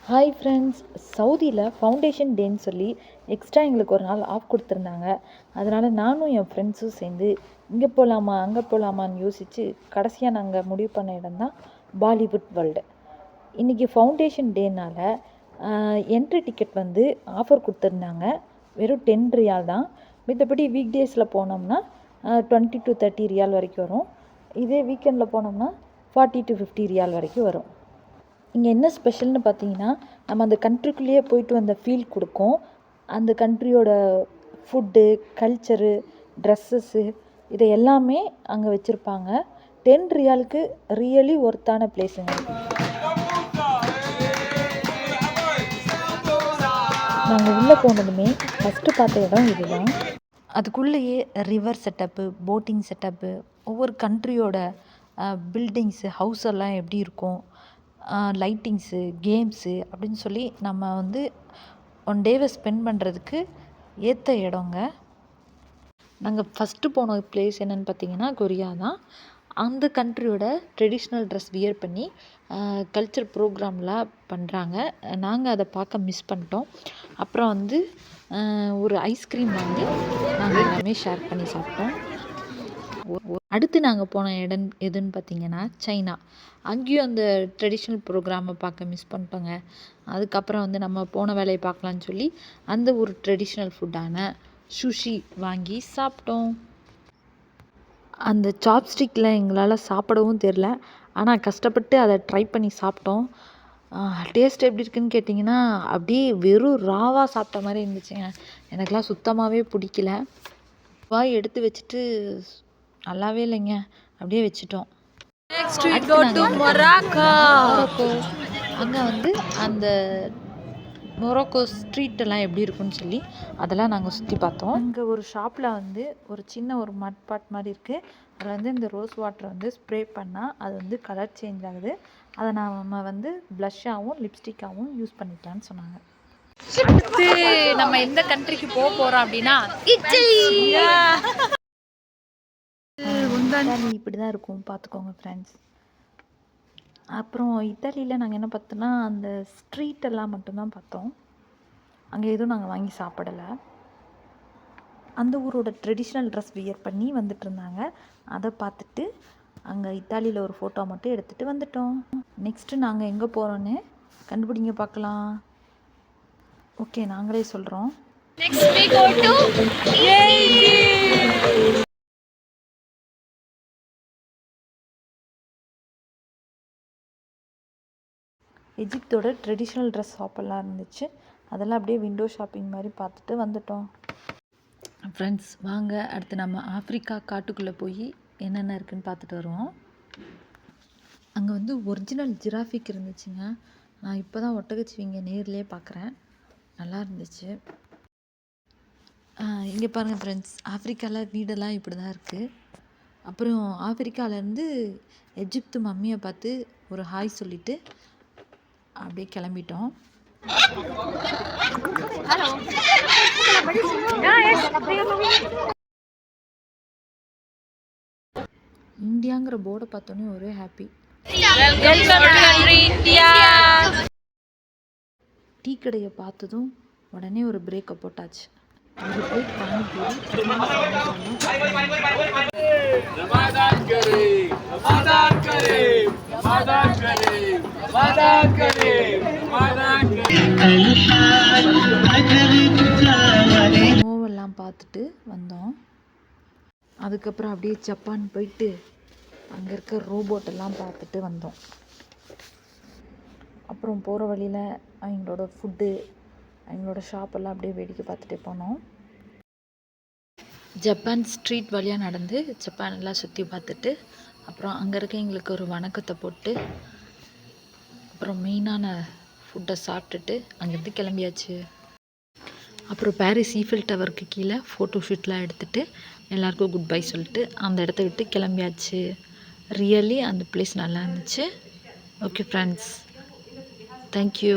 Hi friends, சவுதியில் foundation டேன்னு சொல்லி எக்ஸ்ட்ரா எங்களுக்கு ஒரு நாள் ஆஃப் கொடுத்துருந்தாங்க. அதனால் நானும் என் ஃப்ரெண்ட்ஸும் சேர்ந்து இங்கே போகலாமா அங்கே போகலாமான்னு யோசித்து கடைசியாக நாங்கள் முடிவு பண்ண இடம் தான் பாலிவுட் வேர்ல்டு. இன்றைக்கி ஃபவுண்டேஷன் டேனால் என்ட்ரி டிக்கெட் வந்து ஆஃபர் கொடுத்துருந்தாங்க. வெறும் 10 ரியால் தான். மற்றபடி வீக் டேஸில் போனோம்னா 20 to 30 ரியால் வரைக்கும் வரும். இதே வீக்கெண்டில் போனோம்னா 40 to 50 ரியால் வரைக்கும் வரும். இங்கே என்ன ஸ்பெஷல்னு பார்த்தீங்கன்னா, நம்ம அந்த கண்ட்ரிக்குள்ளேயே போயிட்டு வந்த ஃபீல் கொடுக்கும். அந்த கண்ட்ரியோட ஃபுட்டு, கல்ச்சரு, ட்ரெஸ்ஸஸ்ஸு இதை எல்லாமே அங்கே வச்சுருப்பாங்க. 10 ரியாலுக்கு ரியலி ஒர்த்தான பிளேஸுங்க. நாங்கள் உள்ளே போனதுமே ஃபஸ்ட்டு பார்த்த இடம் இதுதான். அதுக்குள்ளேயே ரிவர் செட்டப்பு, போட்டிங் செட்டப்பு, ஒவ்வொரு கண்ட்ரியோட பில்டிங்ஸு, ஹவுஸ் எல்லாம் எப்படி இருக்கும், லைட்டிங்ஸு, கேம்ஸு அப்படின்னு சொல்லி நம்ம வந்து ஒன் டேவை ஸ்பெண்ட் பண்ணுறதுக்கு ஏற்ற இடங்க. நாங்கள் ஃபஸ்ட்டு போன பிளேஸ் என்னென்னு பார்த்தீங்கன்னா கொரியா தான். அந்த கண்ட்ரியோட ட்ரெடிஷ்னல் ட்ரெஸ் வியர் பண்ணி கல்ச்சர் ப்ரோக்ராம்லாம் பண்ணுறாங்க. நாங்கள் அதை பார்க்க மிஸ் பண்ணிட்டோம். அப்புறம் வந்து ஒரு ஐஸ்கிரீம் வாங்கி நாங்கள் எல்லாமே ஷேர் பண்ணி சாப்பிட்டோம். அடுத்து நாங்கள் போன இடம் எதுன்னு பார்த்தீங்கன்னா சைனா. அங்கேயும் அந்த ட்ரெடிஷ்னல் ப்ரோக்ராமை பார்க்க மிஸ் பண்ணிட்டோங்க. அதுக்கப்புறம் வந்து நம்ம போன வேலையை பார்க்கலான்னு சொல்லி அந்த ஒரு ட்ரெடிஷ்னல் ஃபுட்டான சுஷி வாங்கி சாப்பிட்டோம். அந்த சாப்ஸ்டிக்கில் எங்களால் சாப்பிடவும் தெரில. ஆனால் கஷ்டப்பட்டு அதை ட்ரை பண்ணி சாப்பிட்டோம். டேஸ்ட் எப்படி இருக்குதுன்னு கேட்டிங்கன்னா, அப்படியே வெறும் ராவாக சாப்பிட்ட மாதிரி இருந்துச்சுங்க. எனக்கெலாம் சுத்தமாகவே பிடிக்கல. வாய் எடுத்து வச்சுட்டு நல்லாவே இல்லைங்க, அப்படியே வச்சுட்டோம். மொராக்கோ. அங்கே வந்து அந்த மொராக்கோ ஸ்ட்ரீட்டெல்லாம் எப்படி இருக்குன்னு சொல்லி அதெல்லாம் நாங்கள் சுற்றி பார்த்தோம். அங்கே ஒரு ஷாப்பில் வந்து ஒரு சின்ன ஒரு மட் பாட் மாதிரி இருக்குது. அதில் வந்து இந்த ரோஸ் வாட்டரை வந்து ஸ்ப்ரே பண்ணால் அது வந்து கலர் சேஞ்ச் ஆகுது. அதை நம்ம வந்து ப்ளஷ்ஷாகவும் லிப்ஸ்டிக்காகவும் யூஸ் பண்ணிக்கலான்னு சொன்னாங்க. அடுத்து நம்ம எந்த கண்ட்ரிக்கு போக போகிறோம் அப்படின்னா இட்டலி. இப்படி தான் இருக்கும், பார்த்துக்கோங்க ஃப்ரெண்ட்ஸ். அப்புறம் இத்தாலியில் நாங்கள் என்ன பார்த்தோன்னா அந்த ஸ்ட்ரீட்டெல்லாம் மட்டும்தான் பார்த்தோம். அங்கே எதுவும் நாங்கள் வாங்கி சாப்பிடலை. அந்த ஊரோட ட்ரெடிஷ்னல் ட்ரெஸ் வியர் பண்ணி வந்துட்டு இருந்தாங்க. அதை பார்த்துட்டு அங்கே இத்தாலியில் ஒரு ஃபோட்டோ மட்டும் எடுத்துகிட்டு வந்துட்டோம். நெக்ஸ்ட்டு நாங்கள் எங்கே போகிறோன்னு கண்டுபிடிங்க பார்க்கலாம். ஓகே, நாங்களே சொல்கிறோம். எஜிப்தோட ட்ரெடிஷ்னல் ட்ரெஸ் ஷாப்பெல்லாம் இருந்துச்சு. அதெல்லாம் அப்படியே விண்டோ ஷாப்பிங் மாதிரி பார்த்துட்டு வந்துட்டோம். ஃப்ரெண்ட்ஸ், வாங்க அடுத்து நம்ம ஆஃப்ரிக்கா காட்டுக்குள்ளே போய் என்னென்ன இருக்குதுன்னு பார்த்துட்டு வருவோம். அங்கே வந்து ஒரிஜினல் ஜிராஃபிக் இருந்துச்சுங்க. நான் இப்போ தான் ஒட்டகச்சிவிங்க நேர்லேயே பார்க்குறேன். நல்லா இருந்துச்சு. இங்கே பாருங்கள் ஃப்ரெண்ட்ஸ், ஆஃப்ரிக்காவில் வீடெல்லாம் இப்படி தான் இருக்குது. அப்புறம் ஆஃப்ரிக்காவிலேருந்து எஜிப்து மம்மியை பார்த்து ஒரு ஹாய் சொல்லிவிட்டு அப்படியே கிளம்பிட்டோம். இந்தியாங்கிற போர்டை பார்த்தோன்னே ஒரே ஹாப்பி. டீ கடையை பார்த்ததும் உடனே ஒரு பிரேக்கை போட்டாச்சு. அது போய் மூவெல்லாம் பார்த்துட்டு வந்தோம். அதுக்கப்புறம் அப்படியே ஜப்பான் போயிட்டு அங்கே இருக்க ரோபோட்டெல்லாம் பார்த்துட்டு வந்தோம். அப்புறம் போகிற வழியில் அவங்களோட ஃபுட்டு, அவங்களோட ஷாப்பெல்லாம் அப்படியே வேடிக்கை பார்த்துட்டே போனோம். ஜப்பான் ஸ்ட்ரீட் வழியாக நடந்து ஜப்பான் எல்லாம் சுற்றி பார்த்துட்டு அப்புறம் அங்கே இருக்க எங்களுக்கு ஒரு வணக்கத்தை போட்டு அப்புறம் மெயினான ஃபுட்டை சாப்பிட்டுட்டு அங்கேருந்து கிளம்பியாச்சு. அப்புறம் பாரிஸ் ஈஃபில் டவருக்கு கீழே ஃபோட்டோ ஷூட்லாம் எடுத்துகிட்டு எல்லாருக்கும் குட் பை சொல்லிட்டு அந்த இடத்த விட்டு கிளம்பியாச்சு. ரியலி அந்த பிளேஸ் நல்லா இருந்துச்சு. Okay friends, thank you.